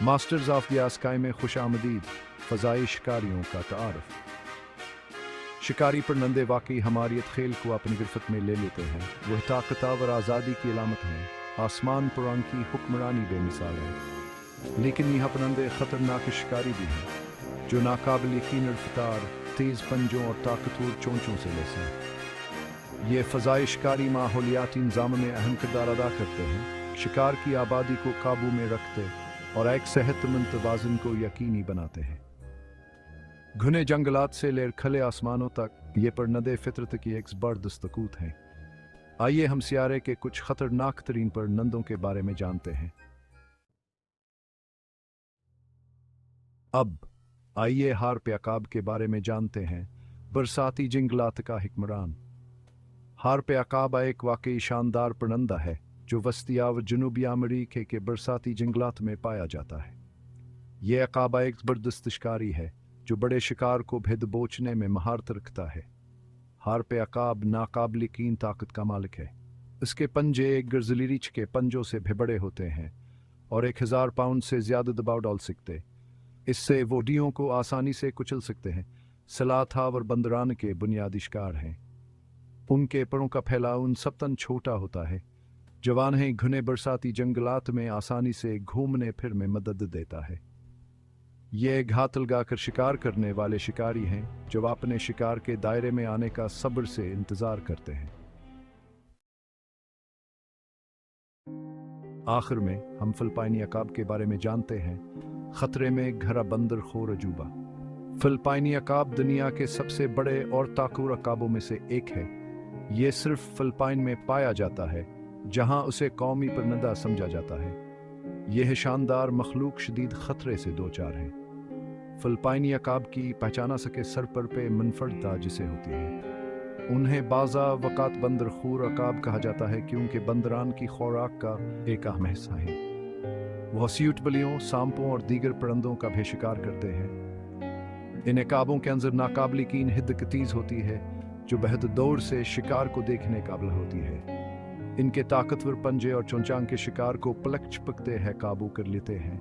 Masters of the sky में खुशामदीद फ़ज़ाई शिकारियों का तारुफ। शिकारी परिंदे वाकई हमारी खेल को अपनी गिरफ्त में ले लेते हैं। वह ताकतवर आज़ादी की अलामत हैं। आसमान पर उनकी हुक्मरानी बेमिसाल है। लेकिन यह परिंदे ख़तरनाक शिकारी भी हैं जो नाकाबिल यकीन रफ्तार, तेज़ पंजों और ताकतवर चोंचों से लैस हैं। ये फ़ज़ाई शिकारी माहौलियाती निज़ाम में अहम किरदार अदा करते हैं, शिकार की आबादी को काबू में रखते और एक सेहतमंद तवाज़ुन को यकीनी बनाते हैं। घने जंगलात से लेकर खुले आसमानों तक ये परिंदे फितरत की एक ज़बरदस्त तकूत हैं। आइए हम सियारे के कुछ ख़तरनाक तरीन परिंदों के बारे में जानते हैं। अब आइए हार्प अकाब के बारे में जानते हैं, बरसाती जंगलात का हिक्मरान। हार्प अकाब एक वाकई शानदार परिंदा है जो वस्तिया व जनूबी अमेरिका के बरसाती जंगलात में पाया जाता है। यह अकाबा एक ज़बरदस्त शिकारी है जो बड़े शिकार को भेदबोचने में महारत रखता है। हार्प अकाब नाकाबिल यकीन ताकत का मालिक है। इसके पंजे एक गर्जलीरिच के पंजों से भी बड़े होते हैं और 1000 पाउंड से ज़्यादा दबाव डाल सकते। इससे वो डियों को आसानी से कुचल सकते हैं। सलाथा और बंदरान के बुनियादी शिकार हैं। उनके परों का फैलाव सबतन छोटा होता है। जवान है घने बरसाती जंगलात में आसानी से घूमने फिर में मदद देता है। ये घात लगाकर शिकार करने वाले शिकारी हैं जो अपने शिकार के दायरे में आने का सब्र से इंतजार करते हैं। आखिर में हम फिलिपाइनी अकाब के बारे में जानते हैं। खतरे में घरा बंदर खोर अजूबा। फिलिपाइनी अकाब दुनिया के सबसे बड़े और ताकूर अकाबों में से एक है। ये सिर्फ फिलिपाइन में पाया जाता है जहां उसे कौमी परिंदा समझा जाता है। यह शानदार मखलूक शदीद खतरे से दो चार है। फिलिपाइनी अकाब की पहचाना सके सरपर पे मुनफरदा जिसे होती है। उन्हें बाज़ा वक़ात बंदर खूर अकाब कहा जाता है क्योंकि बंदरान की खुराक का एक अहम हिस्सा है। वह सीट बलियों, सांपों और दीगर परिंदों का भी शिकार करते हैं। इन अकाबों के अंदर नाकाबिल यकीन हिद्दकतीज़ होती है जो बेहद दूर से शिकार को देखने काबिल होती है। इनके ताकतवर पंजे और चोंचांग के शिकार को पलक झपकते हैं काबू कर लेते हैं।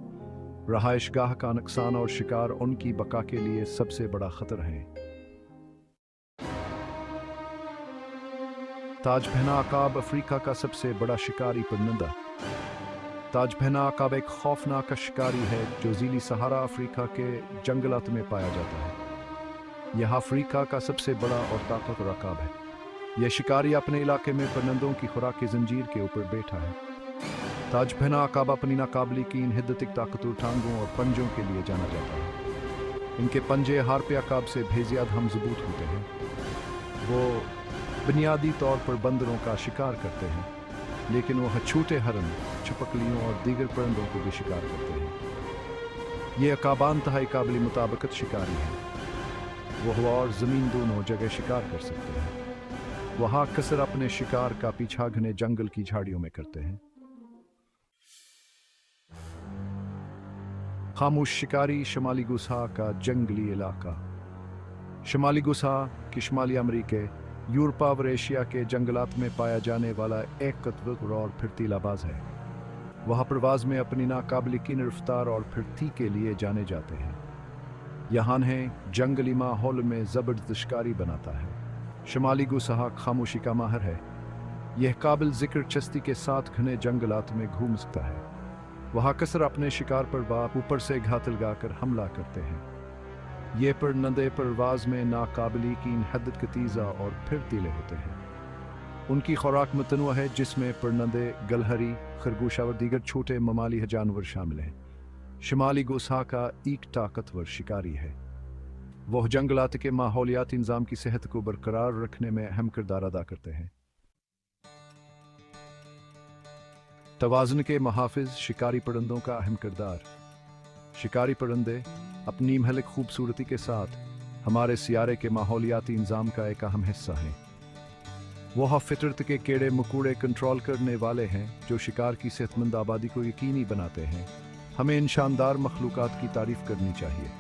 रहायशगाह का नुकसान और शिकार उनकी बका के लिए सबसे बड़ा खतर है। ताजपहना अकाब अफ्रीका का सबसे बड़ा शिकारी परिंदा। ताजपहना अकाब एक खौफनाक शिकारी है जो ज़ीली सहारा अफ्रीका के जंगलात में पाया जाता है। यह अफ्रीका का सबसे बड़ा और ताकतवर अकाब है। यह शिकारी अपने इलाके में परिंदों की खुराक की जंजीर के ऊपर बैठा है। ताजपहना अकाब अपनी नाकाबिल यकीन हिद्दतिक ताकतवर टांगों और पंजों के लिए जाना जाता है। इनके पंजे हार्प अकाब से बेहद मजबूत होते हैं। वो बुनियादी तौर पर बंदरों का शिकार करते हैं, लेकिन वह छोटे हरन, छपकलियों और दीगर परिंदों को भी शिकार करते हैं। ये अकाबान तहाई काबिल मुताबिकत शिकारी हैं। वो हवा और ज़मीन दोनों जगह शिकार कर सकते हैं। वहाँ अक्सर अपने शिकार का पीछा घने जंगल की झाड़ियों में करते हैं। खामोश शिकारी शमाली गुस्सा का जंगली इलाका। शमाली गुस्सा की शुमाली अमेरिका, यूरोप और एशिया के जंगलात में पाया जाने वाला एक कतवर और फिरतीलाबाज है। वह प्रवास में अपनी नाकाबिल यकीन रफ्तार और फिरती के लिए जाने जाते हैं। यहाँ है जंगली माहौल में ज़बरदस्त शिकारी बनाता है। शमाली गुस्सा खामोशी का माहिर है। यह काबिल जिक्र चस्ती के साथ घने जंगलात में घूम सकता है। वह अक्सर अपने शिकार पर ऊपर से घात लगाकर हमला करते हैं। ये परिंदे परवाज़ में नाकाबिल यकीन हिद्दतकतीज़ा और फिरतीले होते हैं। उनकी खुराक मतनुआ है जिसमें परिंदे, गलहरी, खरगोश और दीगर छोटे ममाली जानवर शामिल हैं। शमाली गुस्सा का एक ताकतवर शिकारी है। वह जंगलात के माहौलियाती निज़ाम की सेहत को बरकरार रखने में अहम किरदार अदा करते हैं। तवाज़ुन के मुहाफ़िज़ शिकारी परिंदों का अहम किरदार। शिकारी परिंदे अपनी महलिक खूबसूरती के साथ हमारे सियारे के माहौलियाती निज़ाम का एक अहम हिस्सा हैं। वह फितरत के कीड़े मकोड़े कंट्रोल करने वाले हैं जो शिकार की सेहतमंद आबादी को यकीनी बनाते हैं। हमें इन शानदार मखलूक़ात की तारीफ़ करनी चाहिए।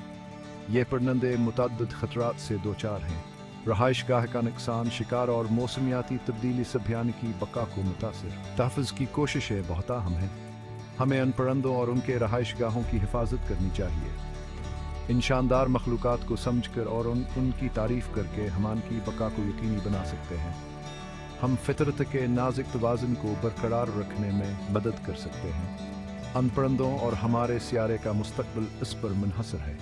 ये परिंदे मुतअद्दिद ख़तरात से दो चार हैं। रहायशगाह का नुकसान, शिकार और मौसमियाती तब्दीली सभ्यान की बका को मुतासिर। तहफ़्फ़ुज़ की कोशिशें बहुत अहम हैं। हमें अन परिंदों और उनके रहाइश गाहों की हिफाजत करनी चाहिए। इन शानदार मखलूक़ात को समझकर और उनकी तारीफ़ करके हम उनकी बका को यकीनी बना सकते हैं। हम फितरत के नाजुक तवाज़ुन को बरकरार रखने में मदद कर सकते हैं। अन परिंदों और हमारे सियारे का मुस्तकबिल इस पर मुनहसर है।